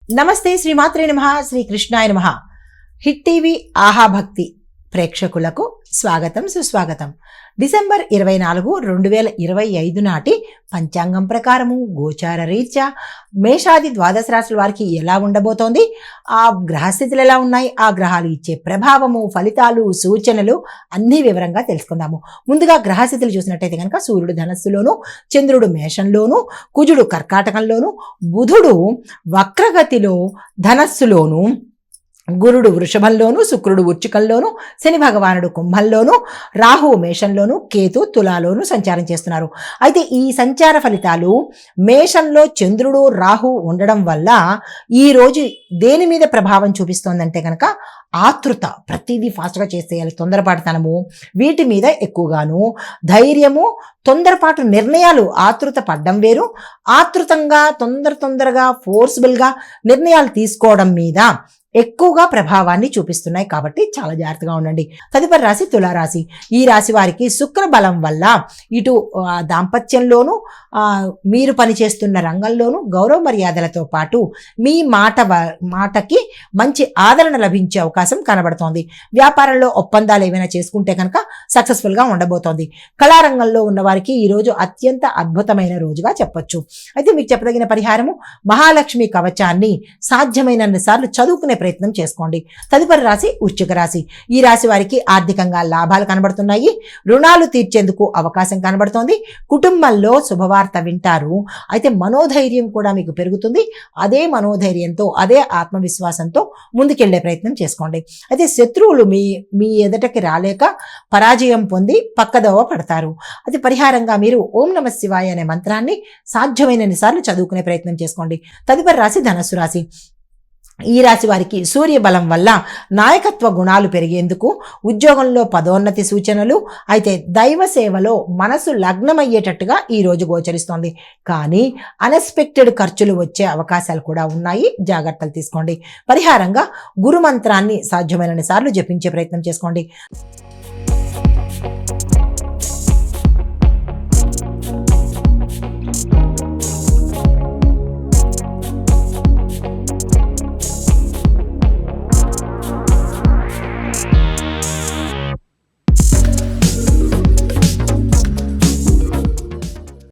నమస్తే శ్రీమాత్రే నమః శ్రీ కృష్ణాయ నమః. హిట్ టీవీ ఆహా భక్తి ప్రేక్షకులకు స్వాగతం సుస్వాగతం. డిసెంబర్ 24, 2025 నాటి పంచాంగం ప్రకారము గోచార రీత్యా మేషాది ద్వాదశ రాశుల వారికి ఎలా ఉండబోతోంది, ఆ గ్రహస్థితులు ఎలా ఉన్నాయి, ఆ గ్రహాలు ఇచ్చే ప్రభావము, ఫలితాలు, సూచనలు అన్ని వివరంగా తెలుసుకుందాము. ముందుగా గ్రహస్థితులు చూసినట్టయితే కనుక సూర్యుడు ధనస్సులోను, చంద్రుడు మేషంలోను, కుజుడు కర్కాటకంలోను, బుధుడు వక్రగతిలో ధనస్సులోను, గురుడు వృషభంలోను, శుక్రుడు వృచ్చికంలోను, శని భగవానుడు కుంభంలోను, రాహువు మేషంలోను, కేతు తులాలోను సంచారం చేస్తున్నారు. అయితే ఈ సంచార ఫలితాలు మేషంలో చంద్రుడు రాహు ఉండడం వల్ల ఈ రోజు దేని మీద ప్రభావం చూపిస్తోందంటే కనుక ఆతృత, ప్రతిదీ ఫాస్ట్గా చేసేయాలి, తొందరపాటుతనము, వీటి మీద ఎక్కువగాను ధైర్యము, తొందరపాటు నిర్ణయాలు, ఆతృత పడ్డం వేరు, ఆతృతంగా తొందరగా ఫోర్స్బుల్గా నిర్ణయాలు తీసుకోవడం మీద ఎక్కువగా ప్రభావాన్ని చూపిస్తున్నాయి. కాబట్టి చాలా జాగ్రత్తగా ఉండండి. తదుపరి రాశి తులారాశి. ఈ రాశి వారికి శుక్ర బలం వల్ల ఇటు దాంపత్యంలోనూ, మీరు పనిచేస్తున్న రంగంలోనూ గౌరవ మర్యాదలతో పాటు మీ మాటకి మంచి ఆదరణ లభించే అవకాశం కనబడుతోంది. వ్యాపారంలో ఒప్పందాలు ఏమైనా చేసుకుంటే కనుక సక్సెస్ఫుల్గా ఉండబోతోంది. కళారంగంలో ఉన్న వారికి ఈరోజు అత్యంత అద్భుతమైన రోజుగా చెప్పొచ్చు. అయితే మీకు చెప్పదగిన పరిహారము మహాలక్ష్మి కవచాన్ని సాధ్యమైనన్ని సార్లు చదువుకునే ప్రయత్నం చేసుకోండి. తదుపరి రాశి వృశ్చిక రాశి. ఈ రాశి వారికి ఆర్థికంగా లాభాలు కనబడుతున్నాయి. రుణాలు తీర్చేందుకు అవకాశం కనబడుతోంది. కుటుంబంలో శుభవార్త వింటారు. అయితే మనోధైర్యం కూడా మీకు పెరుగుతుంది. అదే మనోధైర్యంతో, అదే ఆత్మవిశ్వాసంతో ముందుకెళ్లే ప్రయత్నం చేసుకోండి. అయితే శత్రువులు మీ ఎదుటకి రాలేక పరాజయం పొంది పక్కదోవ పడతారు. అయితే పరిహారంగా మీరు ఓం నమః శివాయ అనే మంత్రాన్ని సాధ్యమైనన్ని సార్లు చదువుకునే ప్రయత్నం చేసుకోండి. తదుపరి రాశి ధనస్సు రాశి. ఈ రాశి వారికి సూర్య బలం వల్ల నాయకత్వ గుణాలు పెరిగేందుకు, ఉద్యోగంలో పదోన్నతి సూచనలు, అయితే దైవ సేవలో మనసు లగ్నమయ్యేటట్టుగా ఈ రోజు గోచరిస్తోంది. కానీ అన్ఎక్స్పెక్టెడ్ ఖర్చులు వచ్చే అవకాశాలు కూడా ఉన్నాయి. జాగ్రత్తలు తీసుకోండి. పరిహారంగా గురు మంత్రాన్ని సాధ్యమైనన్ని సార్లు జపించే ప్రయత్నం చేసుకోండి.